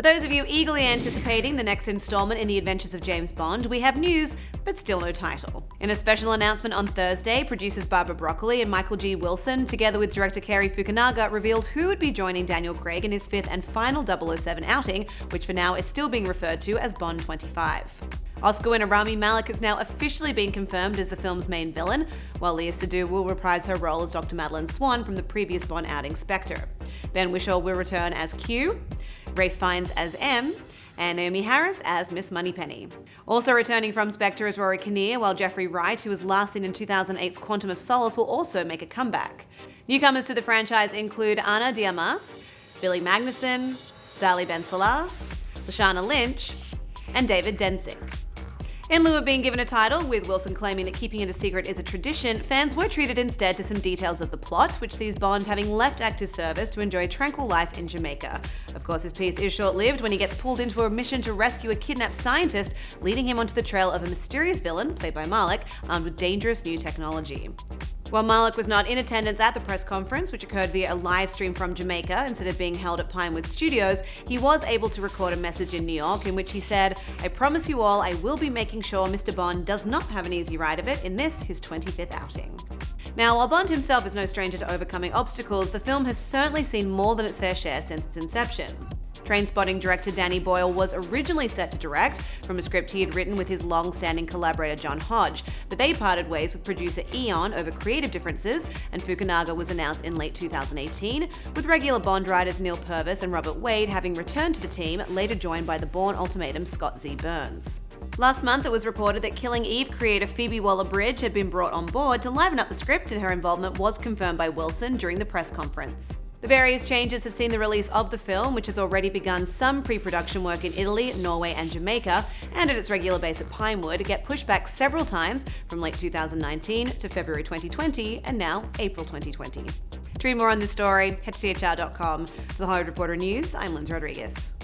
For those of you eagerly anticipating the next installment in the adventures of James Bond, we have news, but still no title. In a special announcement on Thursday, producers Barbara Broccoli and Michael G. Wilson, together with director Cary Fukanaga, revealed who would be joining Daniel Craig in his fifth and final 007 outing, which for now is still being referred to as Bond 25. Oscar winner Rami Malek has now officially been confirmed as the film's main villain, while Lea Seydoux will reprise her role as Dr. Madeleine Swan from the previous Bond outing Spectre. Ben Whishaw will return as Q, Ralph Fiennes as M, and Naomi Harris as Miss Moneypenny. Also returning from Spectre is Rory Kinnear, while Jeffrey Wright, who was last seen in 2008's Quantum of Solace, will also make a comeback. Newcomers to the franchise include Ana de Armas, Billy Magnussen, Dali Ben Salah, Lashana Lynch, and David Densink. In lieu of being given a title, with Wilson claiming that keeping it a secret is a tradition, fans were treated instead to some details of the plot, which sees Bond having left active service to enjoy a tranquil life in Jamaica. Of course, his piece is short-lived when he gets pulled into a mission to rescue a kidnapped scientist, leading him onto the trail of a mysterious villain, played by Malek, armed with dangerous new technology. While Malek was not in attendance at the press conference, which occurred via a live stream from Jamaica instead of being held at Pinewood Studios, he was able to record a message in New York in which he said, "I promise you all I will be making sure Mr. Bond does not have an easy ride of it in this, his 25th outing." Now, while Bond himself is no stranger to overcoming obstacles, the film has certainly seen more than its fair share since its inception. Trainspotting director Danny Boyle was originally set to direct from a script he had written with his long-standing collaborator John Hodge, but they parted ways with producer Eon over creative differences, and Fukanaga was announced in late 2018, with regular Bond writers Neil Purvis and Robert Wade having returned to the team, later joined by the Bourne Ultimatum's Scott Z. Burns. Last month, it was reported that Killing Eve creator Phoebe Waller-Bridge had been brought on board to liven up the script, and her involvement was confirmed by Wilson during the press conference. The various changes have seen the release of the film, which has already begun some pre-production work in Italy, Norway, and Jamaica, and at its regular base at Pinewood, get pushed back several times from late 2019 to February 2020, and now April 2020. To read more on this story, head to THR.com. For the Hollywood Reporter News, I'm Lindsay Rodriguez.